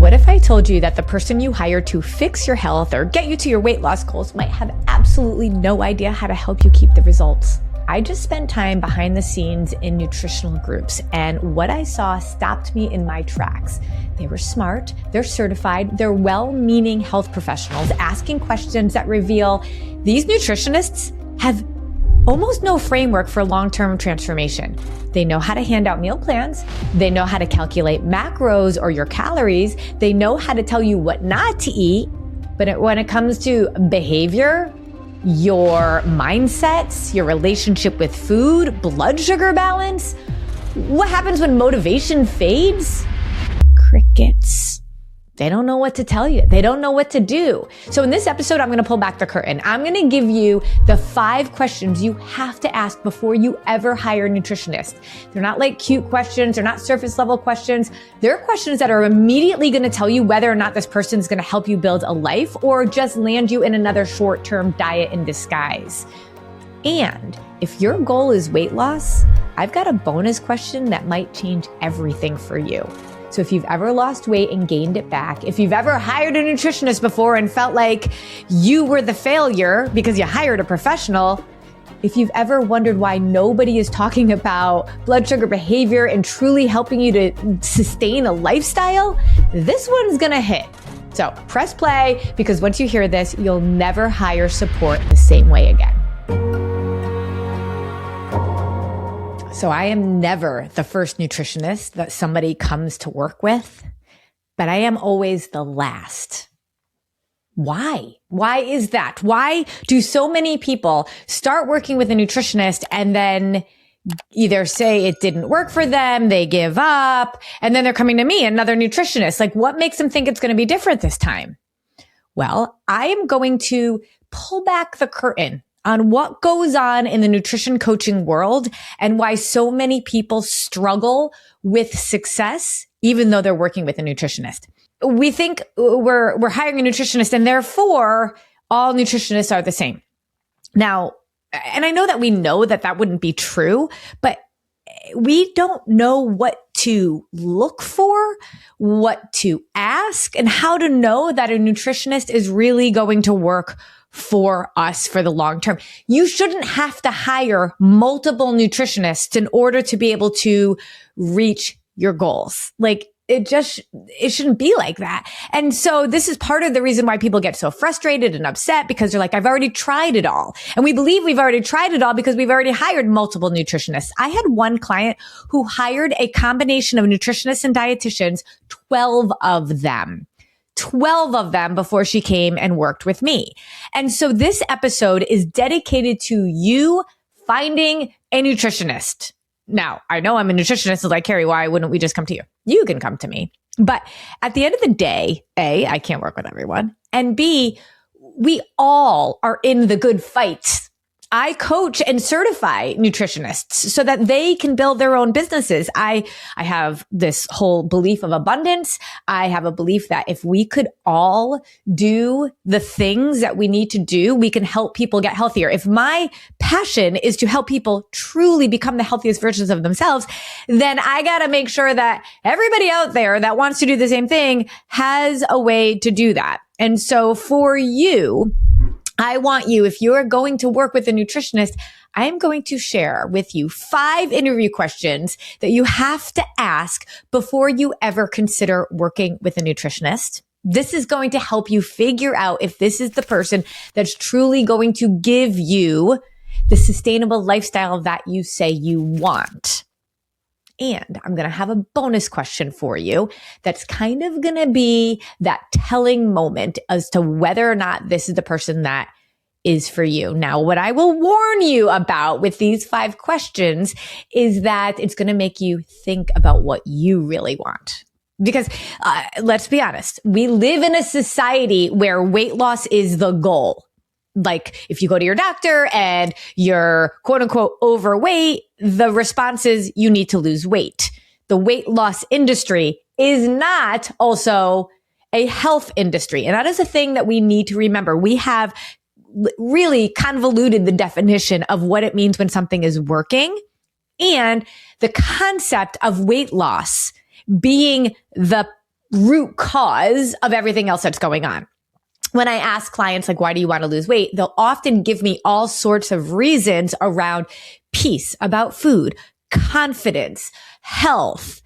What if I told you that the person you hire to fix your health or get you to your weight loss goals might have absolutely no idea how to help you keep the results? I just spent time behind the scenes in nutritional groups, and what I saw stopped me in my tracks. They were smart, they're certified, they're well-meaning health professionals asking questions that reveal these nutritionists have almost no framework for long-term transformation. They know how to hand out meal plans. They know how to calculate macros or your calories. They know how to tell you what not to eat. But when it comes to behavior, your mindsets, your relationship with food, blood sugar balance, what happens when motivation fades? Crickets. They don't know what to tell you. They don't know what to do. So in this episode, I'm going to pull back the curtain. I'm going to give you the 5 questions you have to ask before you ever hire a nutritionist. They're not like cute questions. They're not surface level questions. They're questions that are immediately going to tell you whether or not this person's going to help you build a life or just land you in another short-term diet in disguise. And if your goal is weight loss, I've got a bonus question that might change everything for you. So if you've ever lost weight and gained it back, if you've ever hired a nutritionist before and felt like you were the failure because you hired a professional, if you've ever wondered why nobody is talking about blood sugar behavior and truly helping you to sustain a lifestyle, this one's gonna hit. So press play, because once you hear this, you'll never hire support the same way again. So I am never the first nutritionist that somebody comes to work with, but I am always the last. Why? Why is that? Why do so many people start working with a nutritionist and then either say it didn't work for them, they give up, and then they're coming to me, another nutritionist? Like, what makes them think it's going to be different this time? Well, I am going to pull back the curtain on what goes on in the nutrition coaching world and why so many people struggle with success, even though they're working with a nutritionist. We think we're hiring a nutritionist and therefore all nutritionists are the same. Now, and I know that we know that that wouldn't be true, but we don't know what to look for, what to ask, and how to know that a nutritionist is really going to work for us for the long term. You shouldn't have to hire multiple nutritionists in order to be able to reach your goals. Like, it shouldn't be like that. And so this is part of the reason why people get so frustrated and upset, because they're like, I've already tried it all. And we believe we've already tried it all because we've already hired multiple nutritionists. I had one client who hired a combination of nutritionists and dietitians, 12 of them before she came and worked with me. And so this episode is dedicated to you finding a nutritionist. Now, I know I'm a nutritionist, so like, Carrie, why wouldn't we just come to you? You can come to me. But at the end of the day, A, I can't work with everyone. And B, we all are in the good fight. I coach and certify nutritionists so that they can build their own businesses. I have this whole belief of abundance. I have a belief that if we could all do the things that we need to do, we can help people get healthier. If my passion is to help people truly become the healthiest versions of themselves, then I got to make sure that everybody out there that wants to do the same thing has a way to do that. And so for you, I want you, if you're going to work with a nutritionist, I am going to share with you 5 interview questions that you have to ask before you ever consider working with a nutritionist. This is going to help you figure out if this is the person that's truly going to give you the sustainable lifestyle that you say you want. And I'm going to have a bonus question for you that's kind of going to be that telling moment as to whether or not this is the person that is for you. Now, what I will warn you about with these 5 questions is that it's going to make you think about what you really want. Because let's be honest, we live in a society where weight loss is the goal. Like, if you go to your doctor and you're quote unquote overweight, the response is you need to lose weight. The weight loss industry is not also a health industry. And that is a thing that we need to remember. We have really convoluted the definition of what it means when something is working, and the concept of weight loss being the root cause of everything else that's going on. When I ask clients, like, why do you want to lose weight? They'll often give me all sorts of reasons around peace, about food, confidence, health.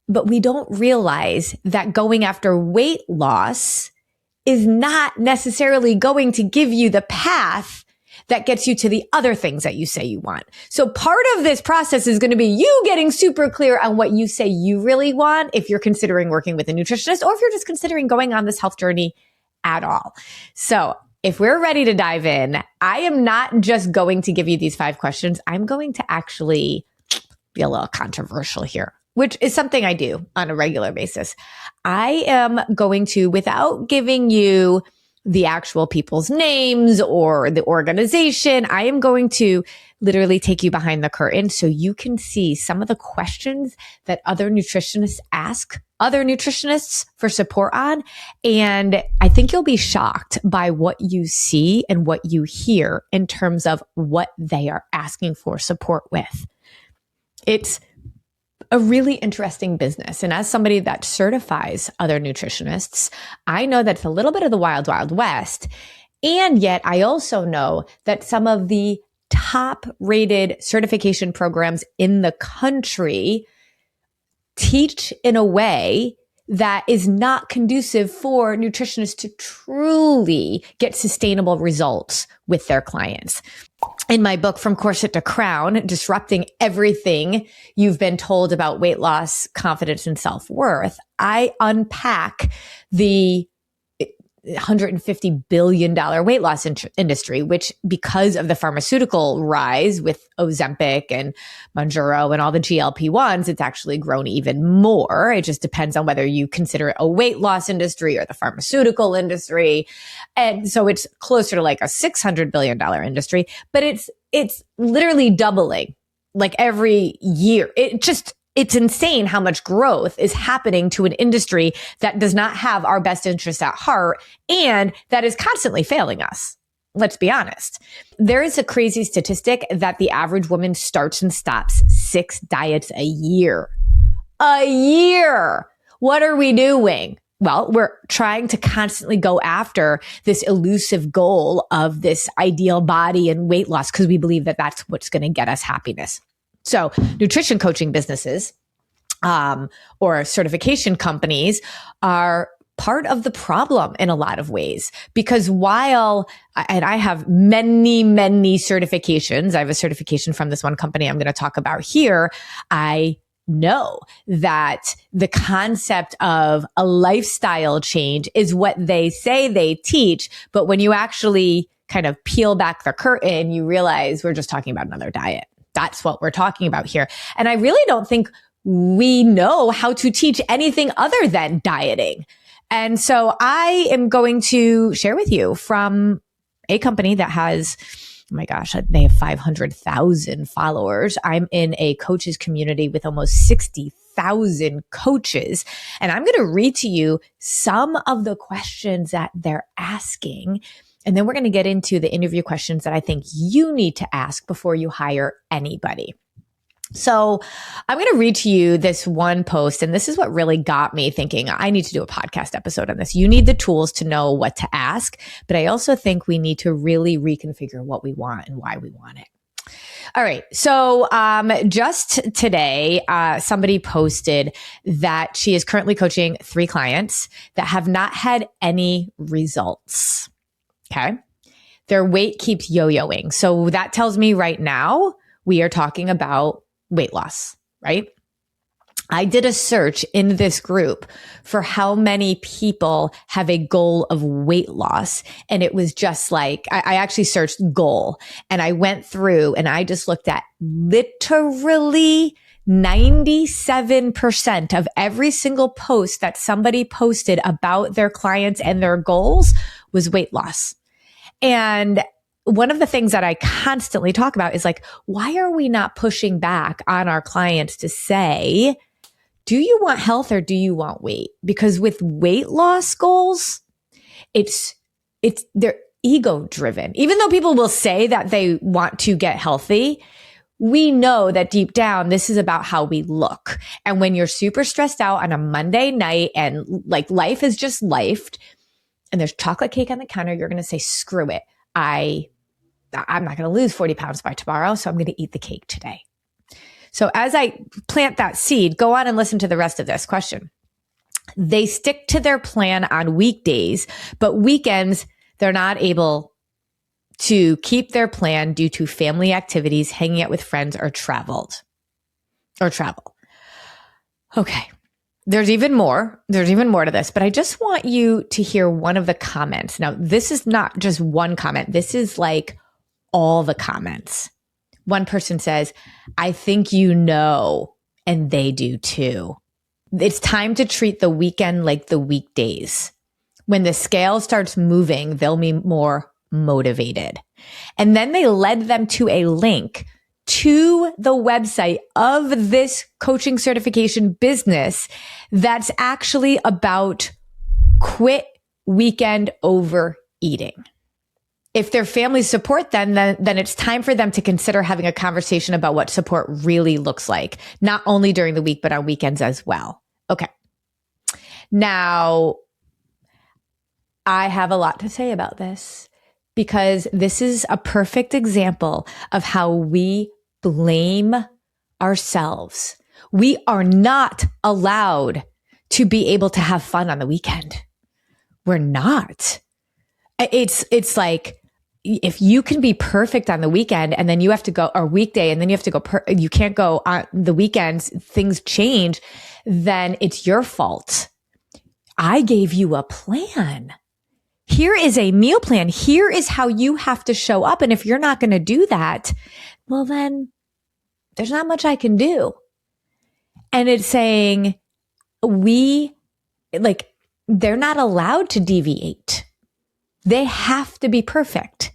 But we don't realize that going after weight loss is not necessarily going to give you the path that gets you to the other things that you say you want. So part of this process is going to be you getting super clear on what you say you really want if you're considering working with a nutritionist or if you're just considering going on this health journey at all. So if we're ready to dive in, I am not just going to give you these 5 questions. I'm going to actually be a little controversial here, which is something I do on a regular basis. I am going to, without giving you the actual people's names or the organization, I am going to literally take you behind the curtain so you can see some of the questions that other nutritionists ask other nutritionists for support on. And I think you'll be shocked by what you see and what you hear in terms of what they are asking for support with. It's a really interesting business. And as somebody that certifies other nutritionists, I know that's a little bit of the wild, wild west. And yet I also know that some of the top rated certification programs in the country teach in a way that is not conducive for nutritionists to truly get sustainable results with their clients. In my book, From Corset to Crown, Disrupting Everything You've Been Told About Weight Loss, Confidence, and Self-Worth, I unpack the $150 billion weight loss industry, which because of the pharmaceutical rise with Ozempic and Mounjaro and all the GLP-1s, it's actually grown even more. It just depends on whether you consider it a weight loss industry or the pharmaceutical industry. And so it's closer to like a $600 billion industry, but it's literally doubling like every year. It's insane how much growth is happening to an industry that does not have our best interests at heart and that is constantly failing us. Let's be honest. There is a crazy statistic that the average woman starts and stops 6 diets a year. A year! What are we doing? Well, we're trying to constantly go after this elusive goal of this ideal body and weight loss because we believe that that's what's going to get us happiness. So nutrition coaching businesses or certification companies are part of the problem in a lot of ways, because and I have many, many certifications. I have a certification from this one company I'm going to talk about here. I know that the concept of a lifestyle change is what they say they teach. But when you actually kind of peel back the curtain, you realize we're just talking about another diet. That's what we're talking about here. And I really don't think we know how to teach anything other than dieting. And so I am going to share with you from a company that has, oh my gosh, they have 500,000 followers. I'm in a coaches community with almost 60,000 coaches. And I'm going to read to you some of the questions that they're asking. And then we're going to get into the interview questions that I think you need to ask before you hire anybody. So I'm going to read to you this one post, and this is what really got me thinking, I need to do a podcast episode on this. You need the tools to know what to ask, but I also think we need to really reconfigure what we want and why we want it. All right. So just today, somebody posted that she is currently coaching 3 clients that have not had any results. Okay. Their weight keeps yo-yoing. So that tells me right now we are talking about weight loss, right? I did a search in this group for how many people have a goal of weight loss. And it was just like, I actually searched goal and I went through and I just looked at literally 97% of every single post that somebody posted about their clients and their goals was weight loss. And one of the things that I constantly talk about is like, why are we not pushing back on our clients to say, do you want health or do you want weight? Because with weight loss goals, they're ego driven. Even though people will say that they want to get healthy, we know that deep down, this is about how we look. And when you're super stressed out on a Monday night and like life is just lifed and there's chocolate cake on the counter, you're going to say, screw it. I'm not going to lose 40 pounds by tomorrow, so I'm going to eat the cake today. So as I plant that seed, go on and listen to the rest of this question. They stick to their plan on weekdays, but weekends, they're not able to keep their plan due to family activities, hanging out with friends, or travel. Okay. There's even more to this, but I just want you to hear one of the comments. Now, this is not just one comment. This is like all the comments. One person says, I think you know, and they do too. It's time to treat the weekend like the weekdays. When the scale starts moving, they'll be more motivated. And then they led them to a link to the website of this coaching certification business that's actually about quit weekend overeating. If their families support them, then it's time for them to consider having a conversation about what support really looks like, not only during the week, but on weekends as well. Okay. Now, I have a lot to say about this because this is a perfect example of how we blame ourselves. We are not allowed to be able to have fun on the weekend. We're not. It's like, if you can be perfect on the weekend and then you have to go, or weekday, and then you have to go, you can't go on the weekends, things change, then it's your fault. I gave you a plan. Here is a meal plan. Here is how you have to show up. And if you're not going to do that, well, then there's not much I can do. And it's saying they're not allowed to deviate. They have to be perfect.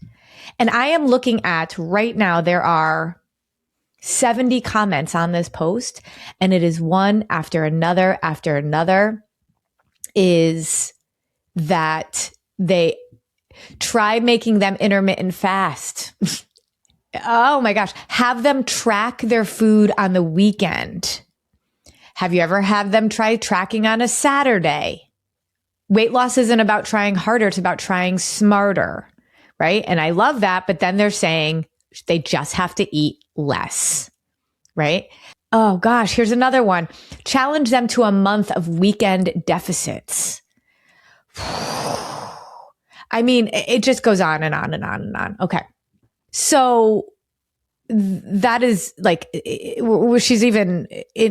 And I am looking at right now, there are 70 comments on this post, and it is one after another, is that they try making them intermittent fast. Oh my gosh. Have them track their food on the weekend. Have you ever had them try tracking on a Saturday? Weight loss isn't about trying harder. It's about trying smarter, right? And I love that. But then they're saying they just have to eat less, right? Oh gosh, here's another one. Challenge them to a month of weekend deficits. I mean, it just goes on and on and on and on. Okay. So that is like, she's even,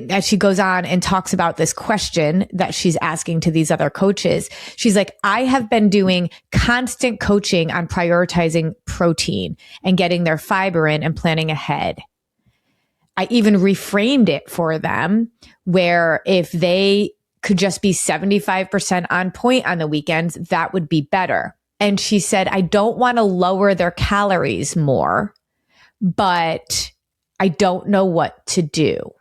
as she goes on and talks about this question that she's asking to these other coaches, she's like, I have been doing constant coaching on prioritizing protein and getting their fiber in and planning ahead. I even reframed it for them where if they could just be 75% on point on the weekends, that would be better. And she said, I don't want to lower their calories more, but I don't know what to do.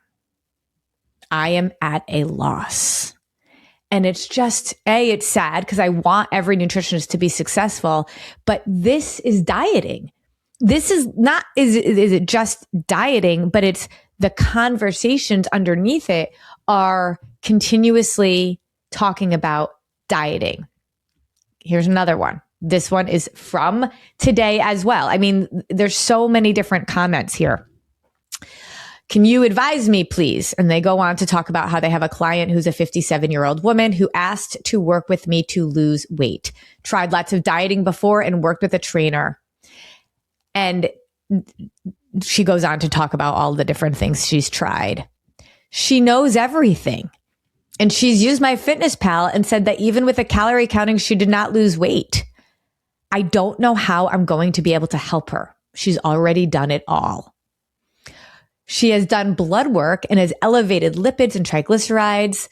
I am at a loss. And it's just, it's sad because I want every nutritionist to be successful, but this is dieting. This is not, is it just dieting, but it's the conversations underneath it are continuously talking about dieting. Here's another one. This one is from today as well. I mean, there's so many different comments here. Can you advise me, please? And they go on to talk about how they have a client who's a 57-year-old woman who asked to work with me to lose weight. Tried lots of dieting before and worked with a trainer. And she goes on to talk about all the different things she's tried. She knows everything. And she's used my fitness pal and said that even with the calorie counting, she did not lose weight. I don't know how I'm going to be able to help her. She's already done it all. She has done blood work and has elevated lipids and triglycerides,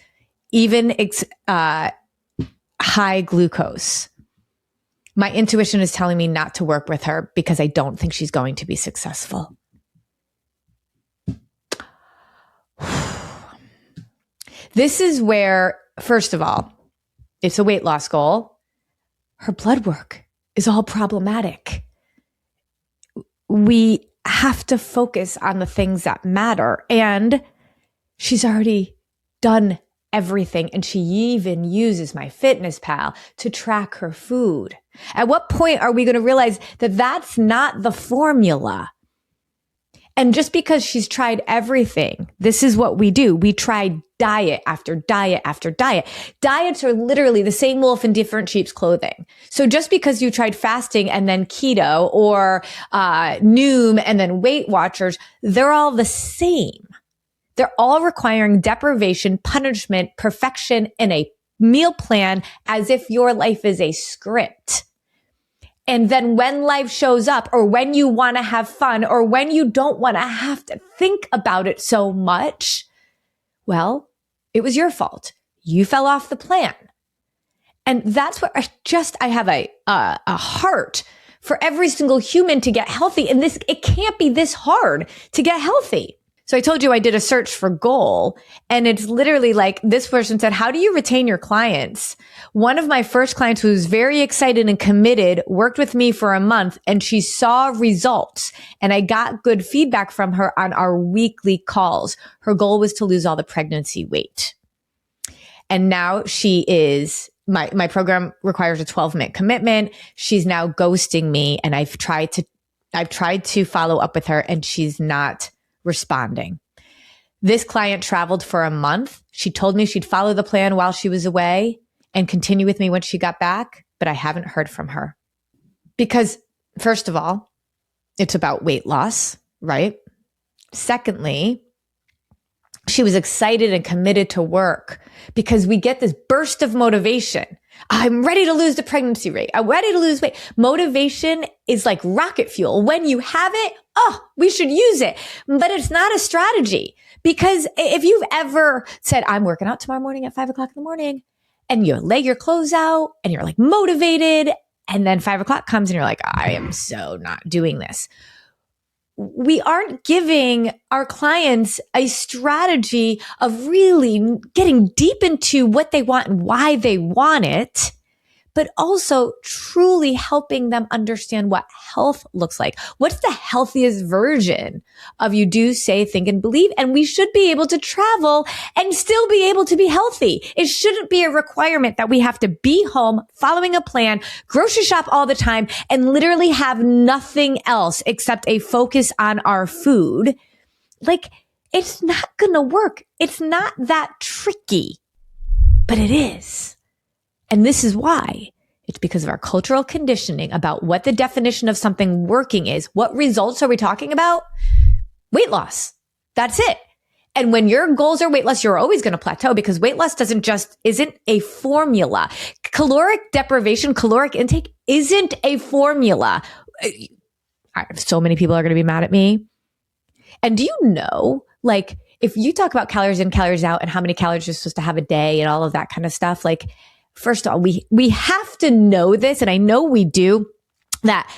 even high glucose. My intuition is telling me not to work with her because I don't think she's going to be successful. This is where, first of all, it's a weight loss goal. Her blood work is all problematic. We have to focus on the things that matter. And she's already done everything. And she even uses MyFitnessPal to track her food. At what point are we going to realize that that's not the formula? And just because she's tried everything, this is what we do. We try diet after diet after diet. Diets are literally the same wolf in different sheep's clothing. So just because you tried fasting and then keto or Noom and then Weight Watchers, they're all the same. They're all requiring deprivation, punishment, perfection, and a meal plan as if your life is a script. And then when life shows up, or when you want to have fun, or when you don't want to have to think about it so much, well, it was your fault. You fell off the plan. And that's where I have a heart for every single human to get healthy. And it can't be this hard to get healthy. So I told you I did a search for goal, and it's literally like this person said, how do you retain your clients? One of my first clients who was very excited and committed worked with me for a month, and she saw results, and I got good feedback from her on our weekly calls. Her goal was to lose all the pregnancy weight. And now she is, my program requires a 12-minute commitment. She's now ghosting me, and I've tried to follow up with her, and she's not responding. This client traveled for a month. She told me she'd follow the plan while she was away and continue with me when she got back, but I haven't heard from her. Because first of all, it's about weight loss, right? Secondly, she was excited and committed to work because we get this burst of motivation. I'm ready to lose the pregnancy rate. I'm ready to lose weight. Motivation is like rocket fuel. When you have it, we should use it. But it's not a strategy, because if you've ever said, I'm working out tomorrow morning at 5 o'clock in the morning, and you lay your clothes out and you're like motivated, and then 5 o'clock comes and you're like, I am so not doing this. We aren't giving our clients a strategy of really getting deep into what they want and why they want it, but also truly helping them understand what health looks like. What's the healthiest version of you do, say, think, and believe? And we should be able to travel and still be able to be healthy. It shouldn't be a requirement that we have to be home following a plan, grocery shop all the time, and literally have nothing else except a focus on our food. Like, it's not going to work. It's not that tricky, but it is. And this is why. It's because of our cultural conditioning about what the definition of something working is. What results are we talking about? Weight loss. That's it. And when your goals are weight loss, you're always going to plateau, because weight loss isn't a formula. Caloric deprivation, caloric intake isn't a formula. So many people are going to be mad at me. And do you know, like, if you talk about calories in, calories out, and how many calories you're supposed to have a day and all of that kind of stuff, like, first of all, we have to know this, and I know we do, that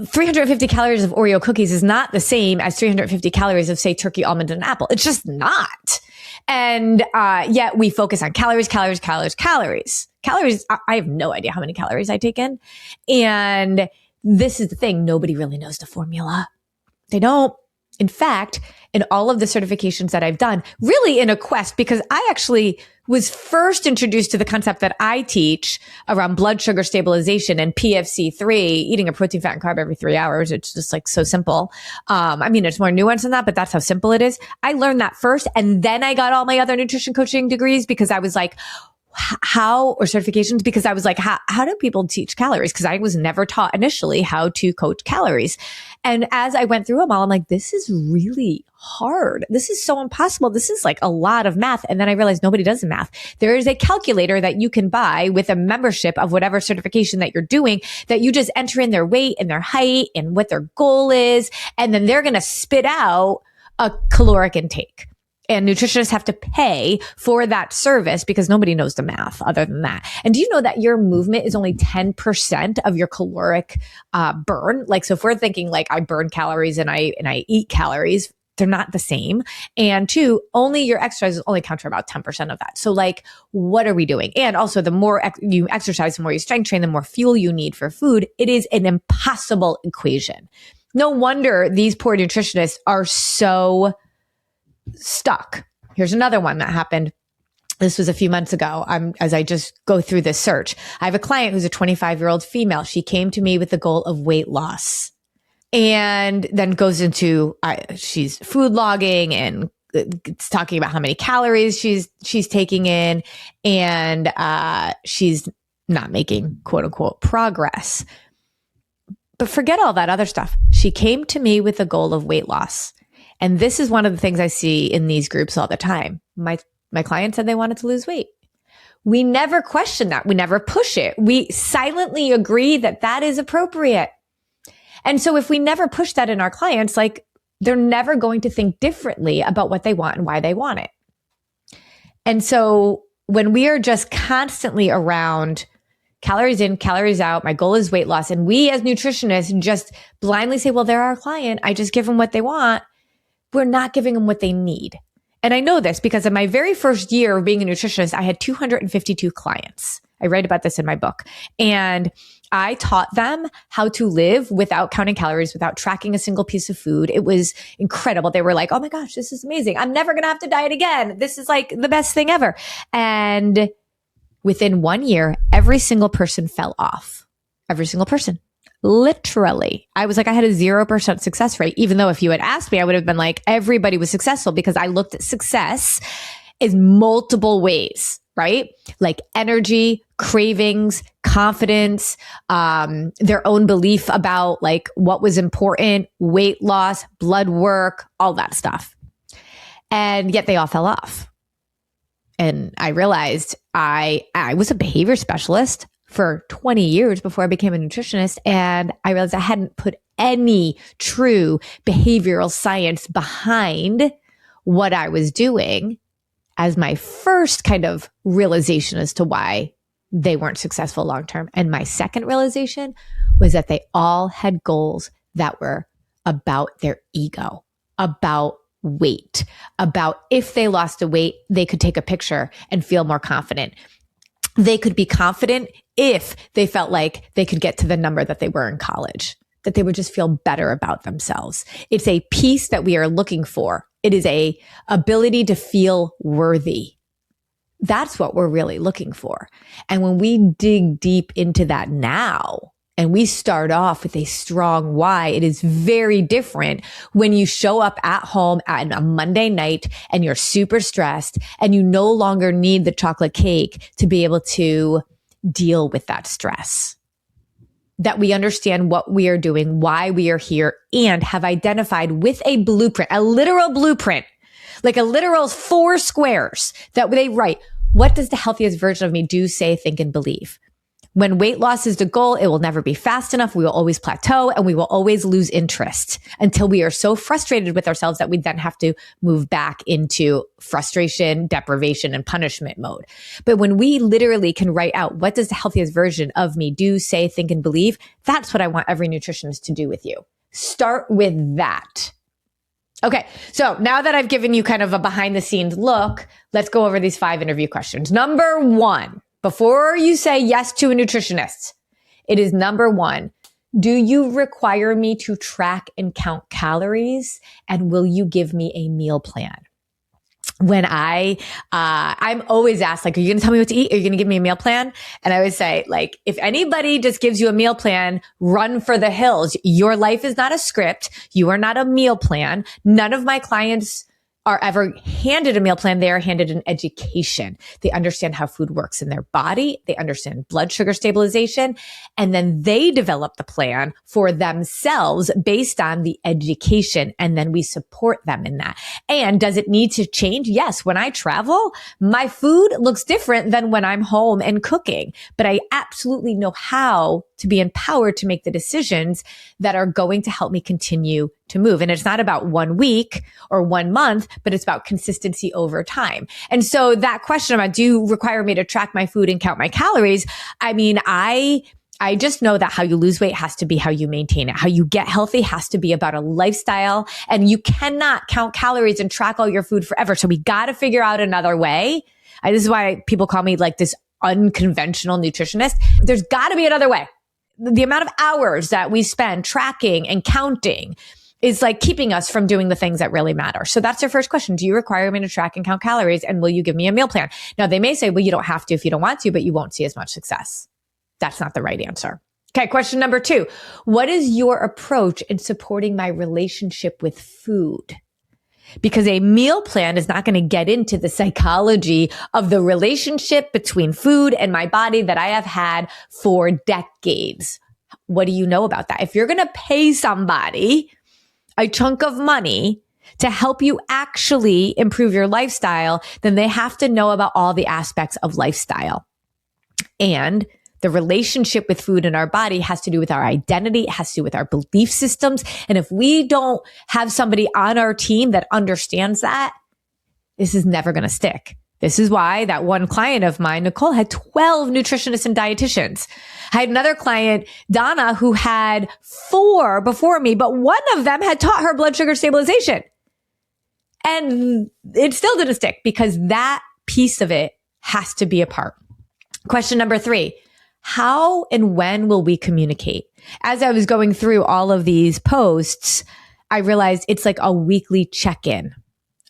350 calories of Oreo cookies is not the same as 350 calories of, say, turkey, almond, and apple. It's just not. And yet we focus on calories. Calories, I have no idea how many calories I take in. And this is the thing. Nobody really knows the formula. They don't. In fact, in all of the certifications that I've done, really in a quest, because I actually was first introduced to the concept that I teach around blood sugar stabilization and PFC3, eating a protein, fat, and carb every 3 hours. It's just like so simple. I mean, it's more nuanced than that, but that's how simple it is. I learned that first, and then I got all my other nutrition coaching degrees, because I was like, certifications, because I was like, how do people teach calories? Because I was never taught initially how to coach calories. And as I went through them all, I'm like, this is really hard. This is so impossible. This is like a lot of math. And then I realized nobody does the math. There is a calculator that you can buy with a membership of whatever certification that you're doing, that you just enter in their weight and their height and what their goal is. And then they're going to spit out a caloric intake. And nutritionists have to pay for that service, because nobody knows the math other than that. And do you know that your movement is only 10% of your caloric burn? Like, so if we're thinking like I burn calories and I eat calories, they're not the same. And two, only your exercise only counts for about 10% of that. So like, what are we doing? And also, the more you exercise, the more you strength train, the more fuel you need for food. It is an impossible equation. No wonder these poor nutritionists are so stuck. Here's another one that happened. This was a few months ago. As I just go through this search, I have a client who's a 25-year-old female. She came to me with the goal of weight loss and then goes into, she's food logging and it's talking about how many calories she's taking in, and she's not making quote unquote progress. But forget all that other stuff. She came to me with the goal of weight loss. And this is one of the things I see in these groups all the time. My client said they wanted to lose weight. We never question that. We never push it. We silently agree that that is appropriate. And so if we never push that in our clients, like, they're never going to think differently about what they want and why they want it. And so when we are just constantly around calories in, calories out, my goal is weight loss, and we as nutritionists just blindly say, well, they're our client, I just give them what they want, we're not giving them what they need. And I know this because in my very first year of being a nutritionist, I had 252 clients. I write about this in my book. And I taught them how to live without counting calories, without tracking a single piece of food. It was incredible. They were like, oh my gosh, this is amazing. I'm never going to have to diet again. This is like the best thing ever. And within 1 year, every single person fell off. Every single person. Literally. I was like, I had a 0% success rate, even though if you had asked me, I would have been like, everybody was successful, because I looked at success as multiple ways, right? Like energy, cravings, confidence, their own belief about like what was important, weight loss, blood work, all that stuff. And yet they all fell off. And I realized I was a behavior specialist for 20 years before I became a nutritionist. And I realized I hadn't put any true behavioral science behind what I was doing as my first kind of realization as to why they weren't successful long-term. And my second realization was that they all had goals that were about their ego, about weight, about if they lost a weight, they could take a picture and feel more confident. They could be confident if they felt like they could get to the number that they were in college, that they would just feel better about themselves. It's a piece that we are looking for. It is a ability to feel worthy. That's what we're really looking for. And when we dig deep into that now, and we start off with a strong why, it is very different when you show up at home at a Monday night and you're super stressed and you no longer need the chocolate cake to be able to deal with that stress. That we understand what we are doing, why we are here, and have identified with a blueprint, a literal blueprint, like a literal 4 squares that they write. What does the healthiest version of me do, say, think, and believe? When weight loss is the goal, it will never be fast enough. We will always plateau and we will always lose interest until we are so frustrated with ourselves that we then have to move back into frustration, deprivation, and punishment mode. But when we literally can write out, what does the healthiest version of me do, say, think, and believe? That's what I want every nutritionist to do with you. Start with that. Okay, so now that I've given you kind of a behind the scenes look, let's go over these 5 interview questions. Number 1. Before you say yes to a nutritionist, it is number 1. Do you require me to track and count calories? And will you give me a meal plan? When I'm always asked, like, are you going to tell me what to eat? Are you going to give me a meal plan? And I would say, like, if anybody just gives you a meal plan, run for the hills. Your life is not a script. You are not a meal plan. None of my clients are ever handed a meal plan. They are handed an education. They understand how food works in their body. They understand blood sugar stabilization. And then they develop the plan for themselves based on the education. And then we support them in that. And does it need to change? Yes. When I travel, my food looks different than when I'm home and cooking. But I absolutely know how to be empowered to make the decisions that are going to help me continue to move. And it's not about 1 week or 1 month, but it's about consistency over time. And so that question about, do you require me to track my food and count my calories? I mean, I just know that how you lose weight has to be how you maintain it. How you get healthy has to be about a lifestyle, and you cannot count calories and track all your food forever. So we got to figure out another way. This is why people call me like this unconventional nutritionist. There's got to be another way. the amount of hours that we spend tracking and counting is like keeping us from doing the things that really matter. So that's your first question. Do you require me to track and count calories? And will you give me a meal plan? Now they may say, well, you don't have to if you don't want to, but you won't see as much success. That's not the right answer. Okay. Question number 2. What is your approach in supporting my relationship with food? Because a meal plan is not going to get into the psychology of the relationship between food and my body that I have had for decades. What do you know about that? If you're going to pay somebody a chunk of money to help you actually improve your lifestyle, then they have to know about all the aspects of lifestyle. And the relationship with food in our body has to do with our identity. It has to do with our belief systems. And if we don't have somebody on our team that understands that, this is never going to stick. This is why that one client of mine, Nicole, had 12 nutritionists and dietitians. I had another client, Donna, who had 4 before me, but one of them had taught her blood sugar stabilization. And it still didn't stick because that piece of it has to be a part. Question number 3. How and when will we communicate? As I was going through all of these posts, I realized it's like a weekly check-in.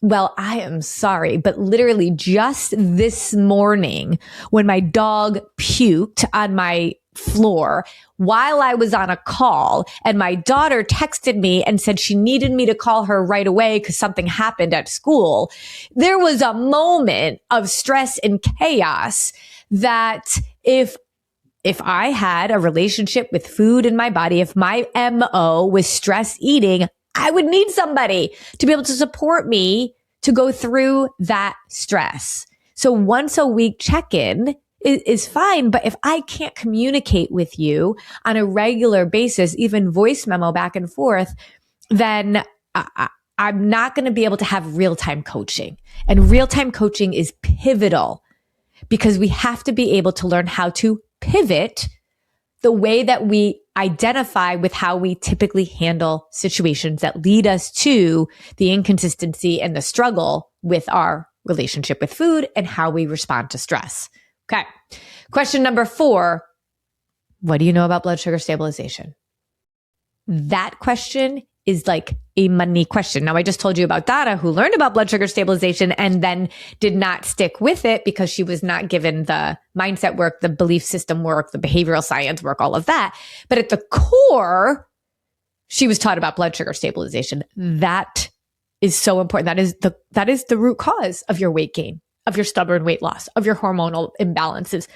Well, I am sorry, but literally just this morning when my dog puked on my floor while I was on a call and my daughter texted me and said she needed me to call her right away because something happened at school, there was a moment of stress and chaos that if I had a relationship with food in my body, if my MO was stress eating, I would need somebody to be able to support me to go through that stress. So once a week check-in is fine. But if I can't communicate with you on a regular basis, even voice memo back and forth, then I'm not going to be able to have real-time coaching. And real-time coaching is pivotal because we have to be able to learn how to pivot the way that we identify with how we typically handle situations that lead us to the inconsistency and the struggle with our relationship with food and how we respond to stress. Okay. Question number 4. What do you know about blood sugar stabilization? That question is like a money question. Now, I just told you about Donna, who learned about blood sugar stabilization and then did not stick with it because she was not given the mindset work, the belief system work, the behavioral science work, all of that. But at the core, she was taught about blood sugar stabilization. That is so important. That is the root cause of your weight gain, of your stubborn weight loss, of your hormonal imbalances,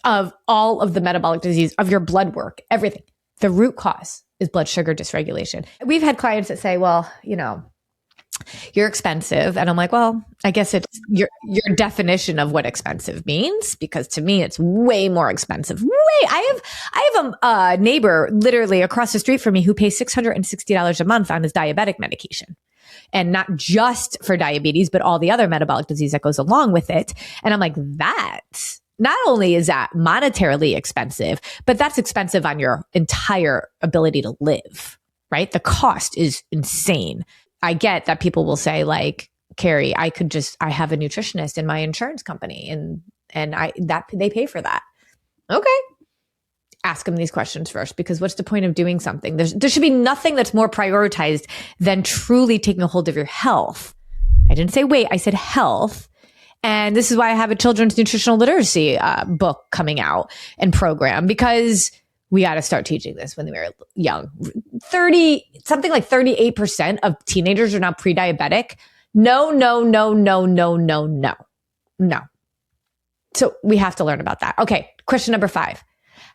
of all of the metabolic disease, of your blood work, everything. The root cause is blood sugar dysregulation. We've had clients that say, well, you're expensive. And I'm like, well, I guess it's your definition of what expensive means, because to me, it's way more expensive. I have a neighbor literally across the street from me who pays $660 a month on his diabetic medication. And not just for diabetes, but all the other metabolic disease that goes along with it. And I'm like, not only is that monetarily expensive, but that's expensive on your entire ability to live, right? The cost is insane. I get that people will say like, Carrie, I have a nutritionist in my insurance company and they pay for that. Okay. Ask them these questions first, because what's the point of doing something? There should be nothing that's more prioritized than truly taking a hold of your health. I didn't say weight, I said health. And this is why I have a children's nutritional literacy book coming out and program, because we got to start teaching this when we were young. Something like 38% of teenagers are now pre-diabetic. No. So we have to learn about that. Okay. Question number 5.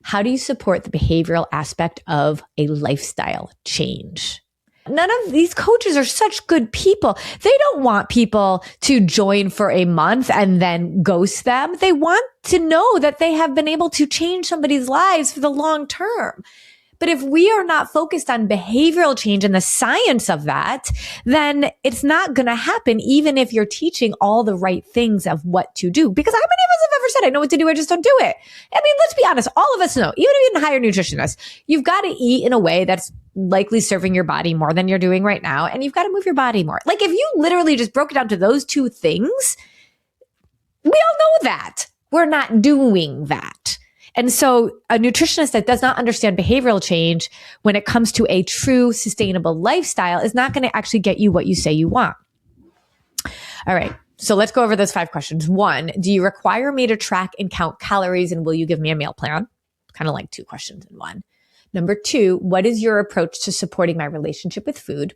How do you support the behavioral aspect of a lifestyle change? None of these coaches are such good people. They don't want people to join for a month and then ghost them. They want to know that they have been able to change somebody's lives for the long term. But if we are not focused on behavioral change and the science of that, then it's not going to happen, even if you're teaching all the right things of what to do. Because how many of us have ever said, I know what to do, I just don't do it? I mean, let's be honest. All of us know, even if you didn't hire a nutritionist, you've got to eat in a way that's likely serving your body more than you're doing right now. And you've got to move your body more. Like if you literally just broke it down to those 2 things, we all know that. We're not doing that. And so a nutritionist that does not understand behavioral change when it comes to a true sustainable lifestyle is not going to actually get you what you say you want. All right. So let's go over those 5 questions. 1, do you require me to track and count calories, and will you give me a meal plan? Kind of like 2 questions in one. Number 2, what is your approach to supporting my relationship with food?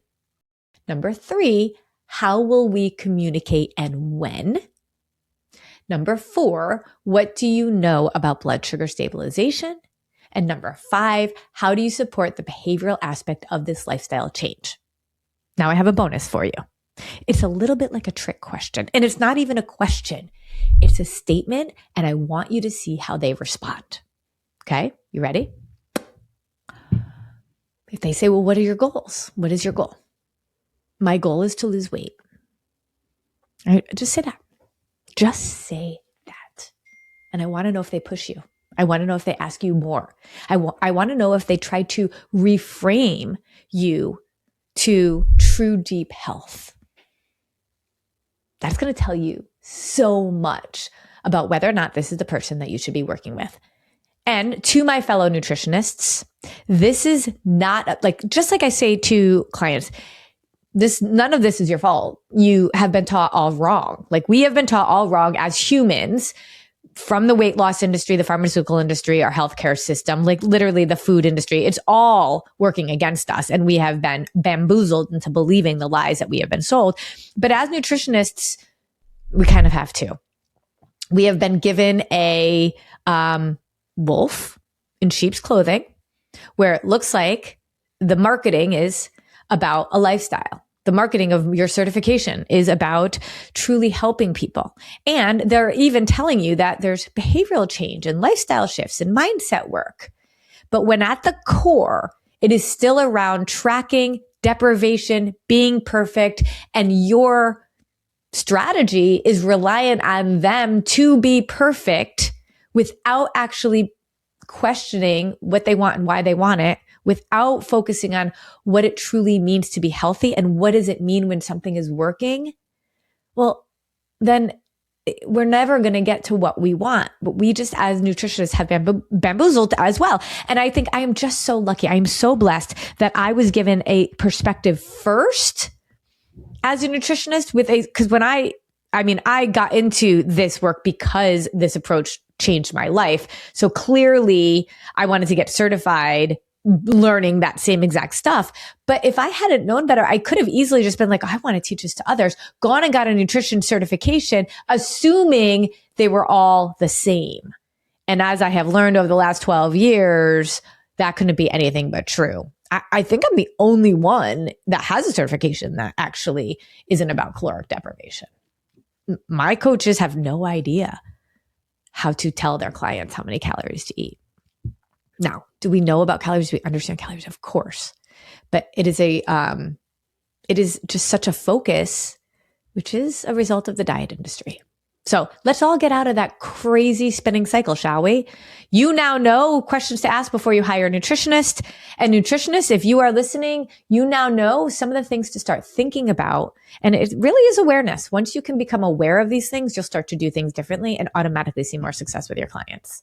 Number 3, how will we communicate and when? Number 4, what do you know about blood sugar stabilization? And number 5, how do you support the behavioral aspect of this lifestyle change? Now I have a bonus for you. It's a little bit like a trick question, and it's not even a question. It's a statement, and I want you to see how they respond. Okay, you ready? If they say, well, what are your goals? What is your goal? My goal is to lose weight. All right, just say that. Just say that. And I want to know if they push you. I want to know if they ask you more. I want to know if they try to reframe you to true deep health. That's going to tell you so much about whether or not this is the person that you should be working with. And to my fellow nutritionists, this is not like, just like I say to clients, none of this is your fault. You have been taught all wrong. Like, we have been taught all wrong as humans from the weight loss industry, the pharmaceutical industry, our healthcare system, like literally the food industry. It's all working against us. And we have been bamboozled into believing the lies that we have been sold. But as nutritionists, we kind of have to. We have been given a wolf in sheep's clothing, where it looks like the marketing is about a lifestyle. The marketing of your certification is about truly helping people. And they're even telling you that there's behavioral change and lifestyle shifts and mindset work. But when at the core, it is still around tracking, deprivation, being perfect, and your strategy is reliant on them to be perfect without actually questioning what they want and why they want it, without focusing on what it truly means to be healthy and what does it mean when something is working, well, then we're never going to get to what we want. But we just, as nutritionists, have been bamboozled as well. And I think I am just so lucky. I am so blessed that I was given a perspective first as a nutritionist because when I got into this work because this approach changed my life. So clearly I wanted to get certified learning that same exact stuff. But if I hadn't known better, I could have easily just been like, I want to teach this to others, gone and got a nutrition certification, assuming they were all the same. And as I have learned over the last 12 years, that couldn't be anything but true. I think I'm the only one that has a certification that actually isn't about caloric deprivation. My coaches have no idea how to tell their clients how many calories to eat. Now, do we know about calories? Do we understand calories? Of course. But it is just such a focus, which is a result of the diet industry. So let's all get out of that crazy spinning cycle, shall we? You now know questions to ask before you hire a nutritionist. And nutritionists, if you are listening, you now know some of the things to start thinking about. And it really is awareness. Once you can become aware of these things, you'll start to do things differently and automatically see more success with your clients.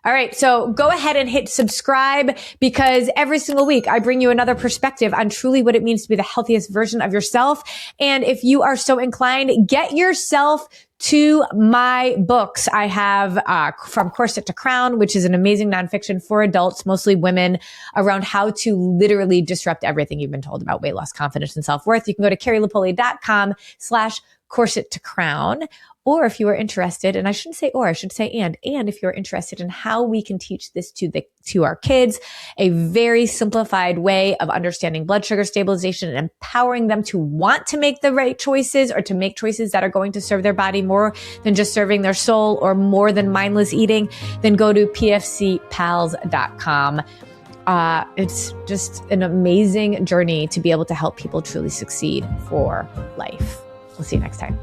All right. So go ahead and hit subscribe, because every single week I bring you another perspective on truly what it means to be the healthiest version of yourself. And if you are so inclined, get yourself to my books. I have From Corset to Crown, which is an amazing nonfiction for adults, mostly women, around how to literally disrupt everything you've been told about weight loss, confidence, and self-worth. You can go to carrielapoli.com/corset to crown. Or if you are interested, and I shouldn't say or, I should say and if you're interested in how we can teach this to our kids, a very simplified way of understanding blood sugar stabilization and empowering them to want to make the right choices, or to make choices that are going to serve their body more than just serving their soul, or more than mindless eating, then go to pfcpals.com. It's just an amazing journey to be able to help people truly succeed for life. We'll see you next time.